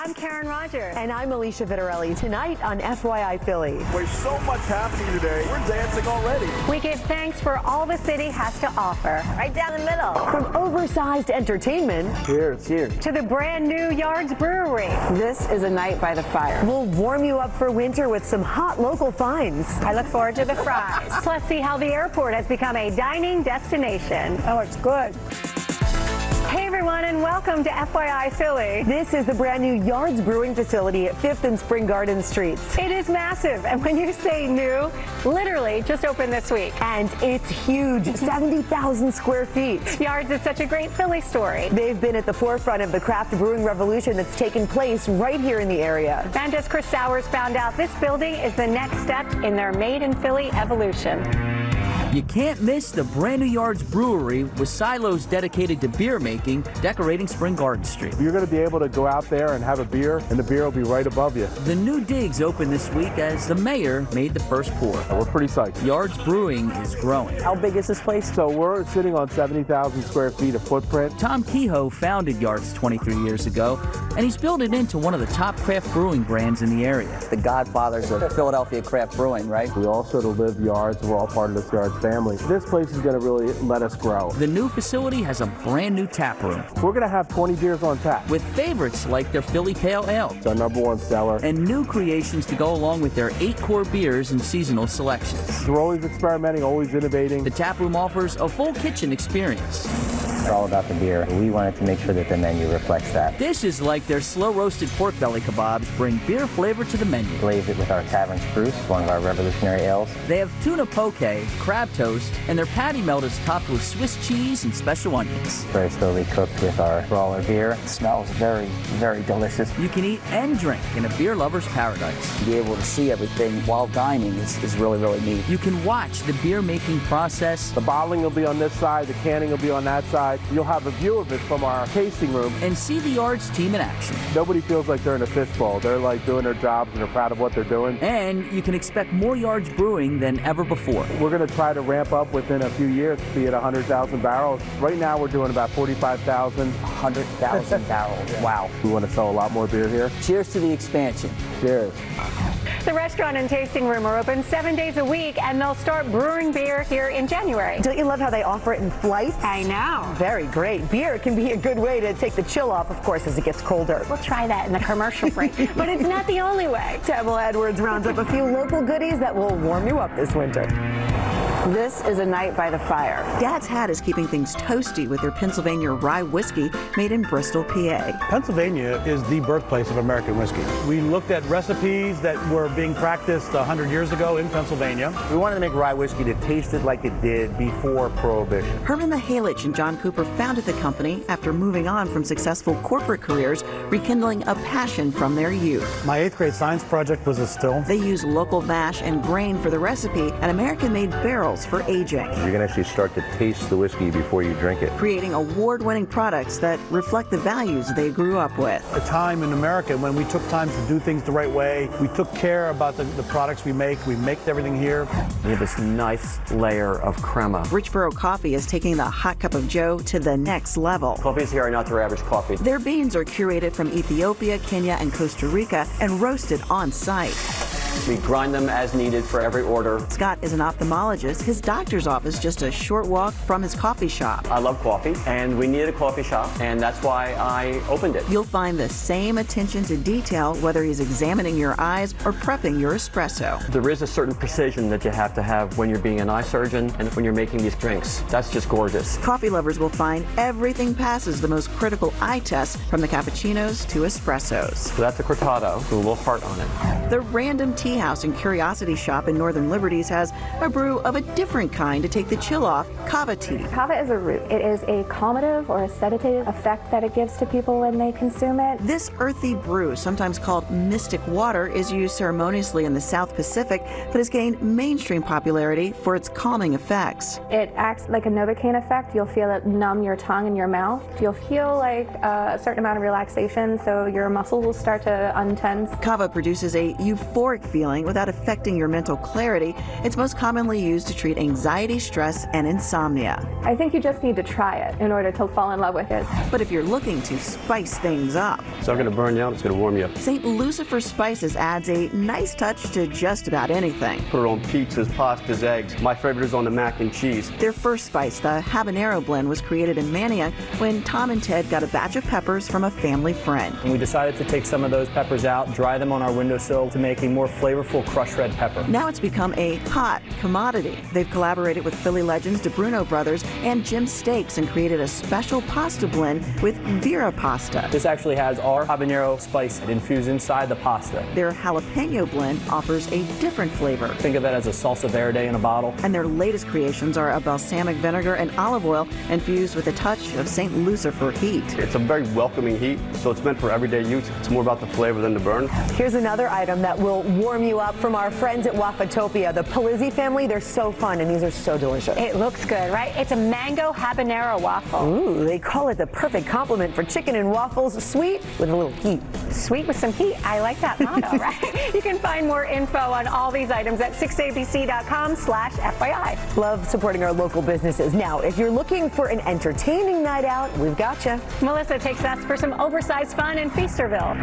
I'm Karen Rogers. And I'm Alicia Vittorelli. Tonight on FYI Philly. There's so much happening today. We're dancing already. We give thanks for all the city has to offer. Right down the middle. From oversized entertainment. Cheers. Cheers. To the brand new Yards Brewery. This is a night by the fire. We'll warm you up for winter with some hot local finds. I look forward to the fries. Plus, see how the airport has become a dining destination. Oh, it's good. Hey everyone, and welcome to FYI Philly. This is the brand new Yards Brewing facility at 5th and Spring Garden Streets. It is massive, and when you say new, literally just opened this week. And it's huge, 70,000 square feet. Yards is such a great Philly story. They've been at the forefront of the craft brewing revolution that's taken place right here in the area. And as Chris Sowers found out, this building is the next step in their Made in Philly evolution. You can't miss the brand new Yards Brewery with silos dedicated to beer making, decorating Spring Garden Street. You're going to be able to go out there and have a beer, and the beer will be right above you. The new digs opened this week as the mayor made the first pour. We're pretty psyched. Yards Brewing is growing. How big is this place? So we're sitting on 70,000 square feet of footprint. Tom Kehoe founded Yards 23 years ago, and he's built it into one of the top craft brewing brands in the area. The godfathers of Philadelphia craft brewing, right? We all sort of live Yards. We're all part of this Yards family. This place is going to really let us grow. The new facility has a brand new tap room. We're going to have 20 beers on tap. With favorites like their Philly Pale Ale. It's our #1 seller. And new creations to go along with their 8 core beers and seasonal selections. We're always experimenting, always innovating. The tap room offers a full kitchen experience. It's all about the beer. We wanted to make sure that the menu reflects that. Dishes like their slow-roasted pork belly kebabs bring beer flavor to the menu. Glaze it with our Tavern Spruce, one of our revolutionary ales. They have tuna poke, crab toast, and their patty melt is topped with Swiss cheese and special onions. Very slowly cooked with our brawler beer. It smells very, very delicious. You can eat and drink in a beer lover's paradise. To be able to see everything while dining is really, really neat. You can watch the beer making process. The bottling will be on this side, the canning will be on that side. You'll have a view of it from our tasting room. And see the Yards team in action. Nobody feels like they're in a fishbowl. They're like doing their jobs and they're proud of what they're doing. And you can expect more Yards brewing than ever before. We're going to try to ramp up within a few years to be at 100,000 barrels. Right now we're doing about 45,000. 100,000 barrels. Wow. We want to sell a lot more beer here. Cheers to the expansion. Cheers. The restaurant and tasting room are open 7 days a week, and they'll start brewing beer here in January. Don't you love how they offer it in flights? I know. Very great. Beer can be a good way to take the chill off, of course, as it gets colder. We'll try that in the commercial break, but it's not the only way. Tamala Edwards rounds up a few local goodies that will warm you up this winter. This is a night by the fire. Dad's Hat is keeping things toasty with their Pennsylvania rye whiskey made in Bristol, PA. Pennsylvania is the birthplace of American whiskey. We looked at recipes that were being practiced 100 years ago in Pennsylvania. We wanted to make rye whiskey that tasted like it did before Prohibition. Hermann Mihaela and John Cooper founded the company after moving on from successful corporate careers, rekindling a passion from their youth. My 8th grade science project was a still. They use local mash and grain for the recipe and American-made barrels for aging. You can actually start to taste the whiskey before you drink it. Creating award-winning products that reflect the values they grew up with. A time in America when we took time to do things the right way. We took care about the products we make. We make everything here. We have this nice layer of crema. Richboro Coffee is taking the hot cup of joe to the next level. Coffees here are not their average coffee. Their beans are curated from Ethiopia, Kenya, and Costa Rica and roasted on site. We grind them as needed for every order. Scott is an ophthalmologist. His doctor's office just a short walk from his coffee shop. I love coffee, and we needed a coffee shop, and that's why I opened it. You'll find the same attention to detail whether he's examining your eyes or prepping your espresso. There is a certain precision that you have to have when you're being an eye surgeon and when you're making these drinks. That's just gorgeous. Coffee lovers will find everything passes the most critical eye tests, from the cappuccinos to espressos. So that's a cortado with a little heart on it. The Random Tea House and Curiosity Shop in Northern Liberties has a brew of a different kind to take the chill off, kava tea. Kava is a root. It is a calmative or a sedative effect that it gives to people when they consume it. This earthy brew, sometimes called mystic water, is used ceremoniously in the South Pacific, but has gained mainstream popularity for its calming effects. It acts like a Novocaine effect. You'll feel it numb your tongue and your mouth. You'll feel like a certain amount of relaxation, so your muscles will start to untense. Kava produces a euphoric feeling without affecting your mental clarity. It's most commonly used to treat anxiety, stress, and insomnia. I think you just need to try it in order to fall in love with it. But if you're looking to spice things up, It's not going to burn you out, it's going to warm you up. St. Lucifer Spices adds a nice touch to just about anything. Put it on pizzas, pastas, eggs. My favorite is on the mac and cheese. Their first spice, the Habanero blend, was created in Manayunk when Tom and Ted got a batch of peppers from a family friend. And we decided to take some of those peppers out, dry them on our windowsill to make a more flavorful crushed red pepper. Now it's become a hot commodity. They've collaborated with Philly legends DeBruno Brothers and Jim Steaks and created a special pasta blend with Vera pasta. This actually has our habanero spice infused inside the pasta. Their jalapeno blend offers a different flavor. Think of it as a salsa verde in a bottle. And their latest creations are a balsamic vinegar and olive oil infused with a touch of St. Lucifer heat. It's a very welcoming heat, so it's meant for everyday use. It's more about the flavor than the burn. Here's another item that will warm you up from our friends at Wafatopia. The Palizzi family, they're so fun, and these are so delicious. It looks good, right? It's a mango habanero waffle. Ooh, they call it the perfect complement for chicken and waffles, sweet with a little heat. Sweet with some heat. I like that motto, right? You can find more info on all these items at 6abc.com/FYI. Love supporting our local businesses. Now, if you're looking for an entertaining night out, we've got you. Melissa takes us for some oversized fun in Feasterville.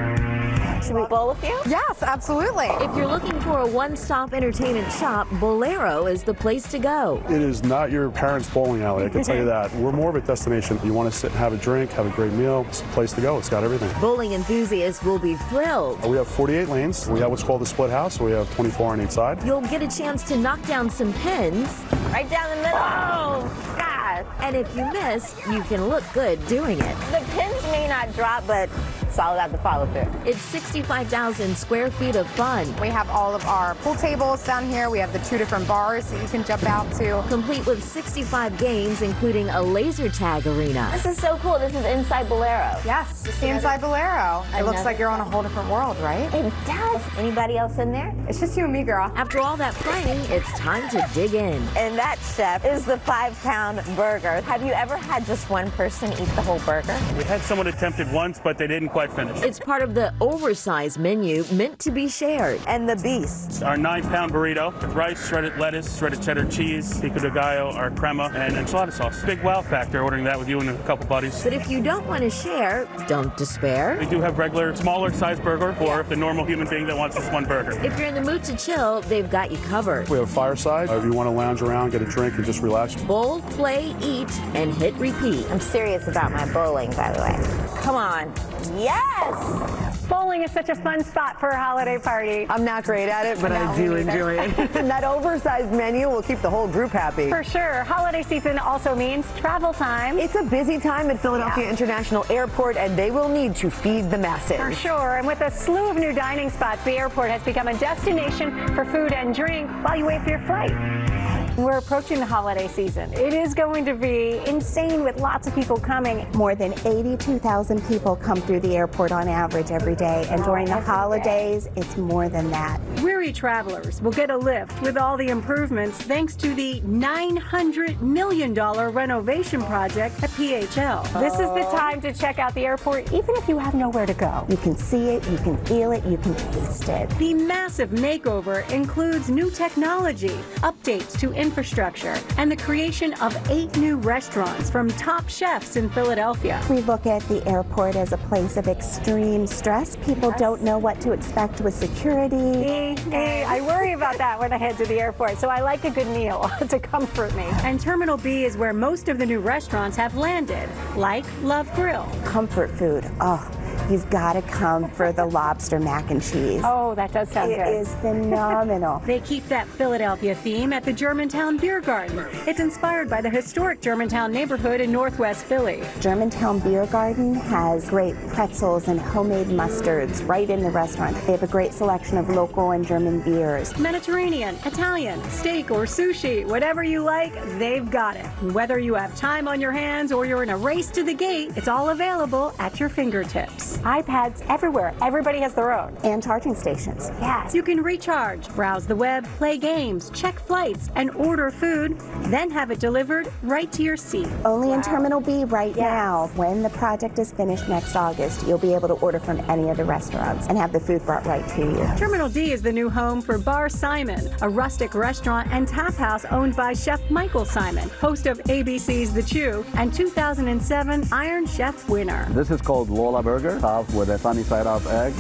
Should we bowl a few? Yes, absolutely. If you're looking for a one-stop entertainment shop, Bowlero is the place to go. It is not your parents' bowling alley, I can tell you that. We're more of a destination. You want to sit and have a drink, have a great meal, it's the place to go. It's got everything. Bowling enthusiasts will be thrilled. We have 48 lanes. We have what's called the split house, so we have 24 on each side. You'll get a chance to knock down some pins. Right down the middle. Oh, God. And if you miss, you can look good doing it. The pins may not drop, but solid at the follow through. It's 65,000 square feet of fun. We have all of our pool tables down here. We have the 2 different bars that you can jump out to. Complete with 65 games, including a laser tag arena. This is so cool. This is inside Bowlero. Yes, inside Bowlero. It looks like you're on a whole different world, right? It does. Anybody else in there? It's just you and me, girl. After all that playing, it's time to dig in. And that, chef, is the 5-pound burger. Have you ever had just one person eat the whole burger? We had someone attempt it once, but they didn't quite finish. It's part of the oversized menu meant to be shared. And the beast. Our 9-pound burrito with rice, shredded lettuce, shredded cheddar cheese, pico de gallo, our crema, and enchilada sauce. Big wow factor ordering that with you and a couple buddies. But if you don't want to share, don't despair. We do have regular, smaller size burger for the normal human being that wants just one burger. If you're in the mood to chill, they've got you covered. We have a fireside. If you want to lounge around, get a drink, and just relax. Bowl, play, eat, and hit repeat. I'm serious about my bowling, by the way. Come on. Yes! Bowling is such a fun spot for a holiday party. I'm not great at it, but I do enjoy it. And that oversized menu will keep the whole group happy. For sure. Holiday season also means travel time. It's a busy time at Philadelphia International Airport, and they will need to feed the masses. For sure. And with a slew of new dining spots, the airport has become a destination for food and drink while you wait for your flight. We're approaching the holiday season. It is going to be insane with lots of people coming. More than 82,000 people come through the airport on average every day, and during the holidays, it's more than that. Weary travelers will get a lift with all the improvements thanks to the $900 million renovation project at PHL. This is the time to check out the airport, even if you have nowhere to go. You can see it, you can feel it, you can taste it. The massive makeover includes new technology, updates to infrastructure, and the creation of 8 new restaurants from top chefs in Philadelphia. We look at the airport as a place of extreme stress. People don't know what to expect with security. I worry about that when I head to the airport, so I like a good meal to comfort me. And Terminal B is where most of the new restaurants have landed, like Love Grill. Comfort food. Oh, you've got to come for the lobster mac and cheese. Oh, that does sound good. It is phenomenal. They keep that Philadelphia theme at the Germantown Beer Garden. It's inspired by the historic Germantown neighborhood in Northwest Philly. Germantown Beer Garden has great pretzels and homemade mustards right in the restaurant. They have a great selection of local and German beers. Mediterranean, Italian, steak or sushi, whatever you like, they've got it. Whether you have time on your hands or you're in a race to the gate, it's all available at your fingertips. tablets, iPads everywhere. Everybody has their own. And charging stations. Yes. You can recharge, browse the web, play games, check flights, and order food, then have it delivered right to your seat. Only in Terminal B right now. When the project is finished next August, you'll be able to order from any of the restaurants and have the food brought right to you. Terminal D is the new home for Bar Simon, a rustic restaurant and tap house owned by Chef Michael Simon, host of ABC's The Chew and 2007 Iron Chef winner. This is called Lola Burger, topped with a sunny side up egg.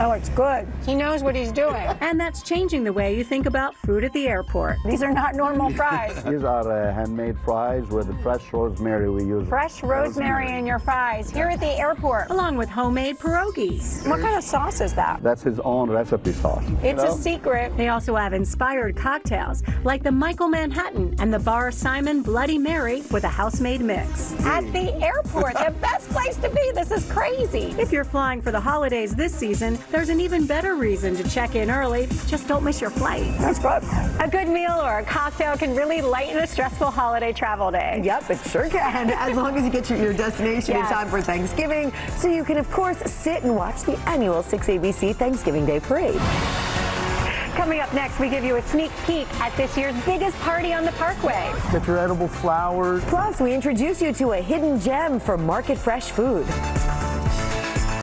Oh, it's good. He knows what he's doing. And that's changing the way you think about food at the airport. These are not normal fries. These are handmade fries with fresh rosemary we use. Fresh rosemary in your fries here at the airport, along with homemade pierogies. What kind of sauce is that? That's his own recipe sauce. It's a secret. They also have inspired cocktails like the Michael Manhattan and the Bar Simon Bloody Mary with a house-made mix. At the airport, the best place to be. This is crazy. If you're flying for the holidays this season, there's an even better reason to check in early. Just don't miss your flight. That's good. A good meal or a cocktail can really lighten a stressful holiday travel day. Yep, it sure can, as long as you get to your destination in time for Thanksgiving, so you can, of course, sit and watch the annual 6ABC Thanksgiving Day Parade. Coming up next, we give you a sneak peek at this year's biggest party on the Parkway. Get your edible flowers. Plus, we introduce you to a hidden gem for market fresh food.